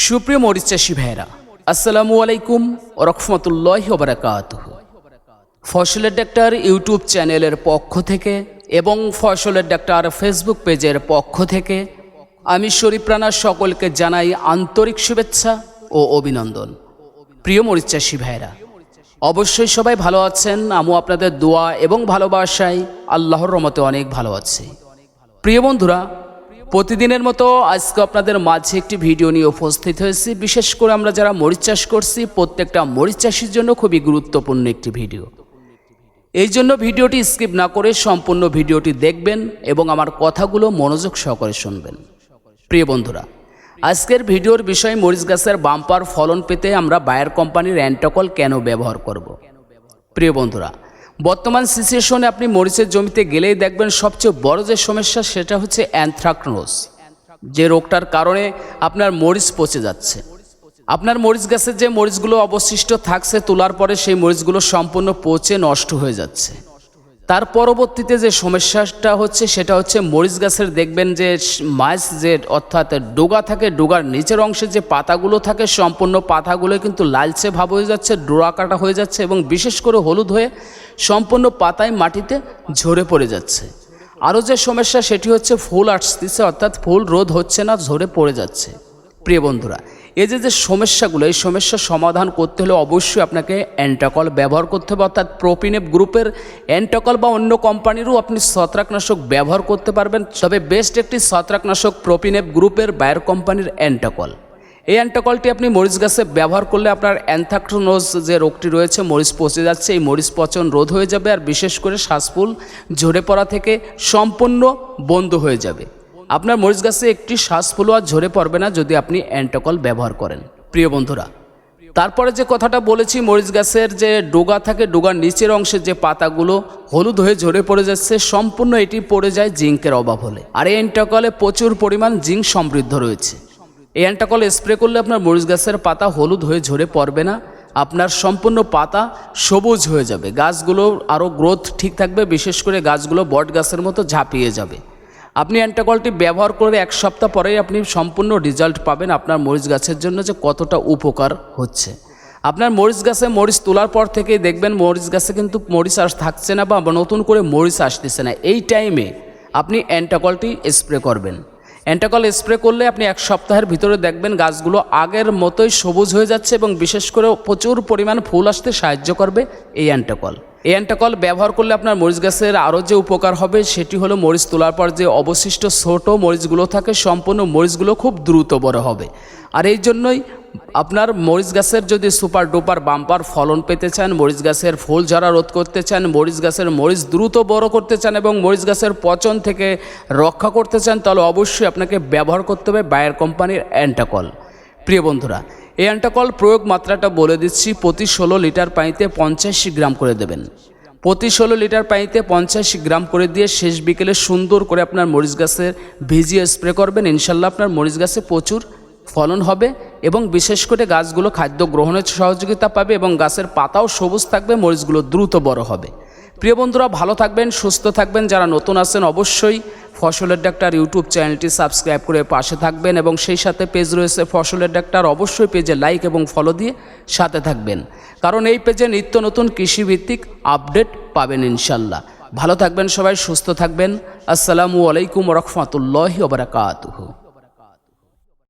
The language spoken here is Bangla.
সুপ্রিয় মরিচ চাষী ভাইরা, আসসালামু আলাইকুম ওয়া রাহমাতুল্লাহি ওয়া বারাকাতুহু। ফসলের ডাক্তার ইউটিউব চ্যানেলের পক্ষ থেকে এবং ফসলের ডাক্তার ফেসবুক পেজের পক্ষ থেকে আমি শরীফ রানা সকলকে জানাই আন্তরিক শুভেচ্ছা ও অভিনন্দন। প্রিয় মরিচ চাষী ভাইরা, অবশ্যই সবাই ভালো আছেন। আমিও আপনাদের দোয়া এবং ভালোবাসায় আল্লাহর রহমতে অনেক ভালো আছি। প্রিয় বন্ধুরা, প্রতিদিনের মতো আজকে আপনাদের মাঝে একটি ভিডিও নিয়ে উপস্থিত হয়েছি। বিশেষ করে আমরা যারা মরিচ চাষ করছি, প্রত্যেকটা মরিচ চাষির জন্য খুবই গুরুত্বপূর্ণ একটি ভিডিও। এই জন্য ভিডিওটি স্কিপ না করে সম্পূর্ণ ভিডিওটি দেখবেন এবং আমার কথাগুলো মনোযোগ সহকারে শুনবেন। প্রিয় বন্ধুরা, আজকের ভিডিওর বিষয় মরিচ গাছের বাম্পার ফলন পেতে আমরা বায়ার কোম্পানির অ্যান্টাকল কেন ব্যবহার করব। প্রিয় বন্ধুরা, বর্তমান সিচুয়েশনে আপনি মরিচের জমিতে গেলেই দেখবেন সবচেয়ে বড় যে সমস্যা সেটা হচ্ছে অ্যানথ্রাকনোজ, যে রোগটার কারণে আপনার মরিচ পচে যাচ্ছে। আপনার মরিচ গাছের যে মরিচগুলো অবশিষ্ট থাকছে তোলার পরে সেই মরিচগুলো সম্পূর্ণ পচে নষ্ট হয়ে যাচ্ছে। তার পরবর্তীতে যে সমস্যাটা হচ্ছে সেটা হচ্ছে মরিচ গাছের দেখবেন যে মাছ যে অর্থাৎ ডোগা থাকে, ডোগার নিচের অংশে যে পাতাগুলো থাকে সম্পূর্ণ পাতাগুলো কিন্তু লালচে ভাব হয়ে যাচ্ছে, ডোরা কাটা হয়ে যাচ্ছে এবং বিশেষ করে হলুদ হয়ে সম্পূর্ণ পাতায় মাটিতে ঝরে পড়ে যাচ্ছে। আরও যে সমস্যা সেটি হচ্ছে ফুল আসতেছে, অর্থাৎ ফুল রোধ হচ্ছে না, ঝরে পড়ে যাচ্ছে। প্রিয় বন্ধুরা, এই যে সমস্যাগুলো, এই সমস্যার সমাধান করতে হলে অবশ্যই আপনাকে অ্যান্টাকল ব্যবহার করতে হবে, অর্থাৎ প্রোপিনেপ গ্রুপের অ্যান্টাকল বা অন্য কোম্পানিরও আপনি ছত্রাকনাশক ব্যবহার করতে পারবেন। তবে বেস্ট একটি ছত্রাকনাশক প্রোপিনেপ গ্রুপের বায়ার কোম্পানির অ্যান্টাকল। এই অ্যান্টাকলটি আপনি মরিচ গাছে ব্যবহার করলে আপনার অ্যানথ্রাকনোজ যে রোগটি রয়েছে, মরিচ পচে যাচ্ছে, এই মরিচ পচন রোধ হয়ে যাবে আর বিশেষ করে শ্বাসফুল ঝরে পড়া থেকে সম্পূর্ণ বন্ধ হয়ে যাবে। আপনার মরিচ গাছে একটি শ্বাসফুলও আর ঝরে পড়বে না যদি আপনি অ্যান্টাকল ব্যবহার করেন। প্রিয় বন্ধুরা, তারপরে যে কথাটা বলেছি, মরিচ গাছের যে ডোগা থাকে, ডোগার নিচের অংশে যে পাতাগুলো হলুদ হয়ে ঝরে পড়ে যাচ্ছে, সম্পূর্ণ এটি পড়ে যায় জিঙ্কের অভাব হলে। আর এই অ্যান্টাকলে প্রচুর পরিমাণ জিঙ্ক সমৃদ্ধ রয়েছে। এই অ্যান্টাকল স্প্রে করলে আপনার মরিচ গাছের পাতা হলুদ হয়ে ঝরে পড়বে না, আপনার সম্পূর্ণ পাতা সবুজ হয়ে যাবে, গাছগুলো আরও গ্রোথ ঠিক থাকবে, বিশেষ করে গাছগুলো বট গাছের মতো ঝাঁপিয়ে যাবে। আপনি অ্যান্টাকলটি ব্যবহার করে এক সপ্তাহ পরেই আপনি সম্পূর্ণ রেজাল্ট পাবেন আপনার মরিচ গাছের জন্য যে কতটা উপকার হচ্ছে। আপনার মরিচ গাছে মরিচ তোলার পর থেকেই দেখবেন মরিচ গাছে কিন্তু মরিচ আর থাকছে না বা নতুন করে মরিচ আসতেছে না। এই টাইমে আপনি অ্যান্টাকলটি স্প্রে করবেন। অ্যান্টাকল স্প্রে করলে আপনি এক সপ্তাহের ভিতরে দেখবেন গাছগুলো আগের মতোই সবুজ হয়ে যাচ্ছে এবং বিশেষ করে প্রচুর পরিমাণ ফুল আসতে সাহায্য করবে এই অ্যান্টাকল। এই অ্যান্টাকল ব্যবহার করলে আপনার মরিচ গাছের আরও যে উপকার হবে সেটি হলো মরিচ তোলার পর যে অবশিষ্ট ছোটো মরিচগুলো থাকে সম্পূর্ণ মরিচগুলো খুব দ্রুত বড় হবে। আর এই জন্যই আপনার মরিচ গাছের যদি সুপার ডুপার বাম্পার ফলন পেতে চান, মরিচ গাছের ফুল ঝরা রোধ করতে চান, মরিচ গাছের মরিচ দ্রুত বড় করতে চান এবং মরিচ গাছের পচন থেকে রক্ষা করতে চান, তাহলে অবশ্যই আপনাকে ব্যবহার করতে হবে বায়ার কোম্পানির অ্যান্টাকল। প্রিয় বন্ধুরা, এই অ্যান্টাকল প্রয়োগ মাত্রাটা বলে দিচ্ছি, প্রতি 16 লিটার পানিতে 50 গ্রাম করে দেবেন। প্রতি 16 লিটার পানিতে 50 গ্রাম করে দিয়ে শেষ বিকেলে সুন্দর করে আপনার মরিচ গাছের ভিজিয়ে স্প্রে করবেন। ইনশাল্লাহ আপনার মরিচ গাছে প্রচুর ফলন হবে এবং বিশেষ করে গাছগুলো খাদ্য গ্রহণের সহযোগিতা পাবে এবং গাছের পাতাও সবুজ থাকবে, মরিচগুলো দ্রুত বড় হবে। প্রিয় বন্ধুরা, ভালো থাকবেন, সুস্থ থাকবেন। যারা নতুন আছেন অবশ্যই ফসলের ডাক্তার ইউটিউব চ্যানেলটি সাবস্ক্রাইব করে পাশে থাকবেন এবং সেই সাথে পেজ রয়েছে ফসলের ডাক্তার, অবশ্যই পেজে লাইক এবং ফলো দিয়ে সাথে থাকবেন, কারণ এই পেজে নিত্য নতুন কৃষিভিত্তিক আপডেট পাবেন ইনশাল্লাহ। ভালো থাকবেন সবাই, সুস্থ থাকবেন। আসসালামু আলাইকুম ওয়া রাহমাতুল্লাহি ওয়া বারাকাতুহু।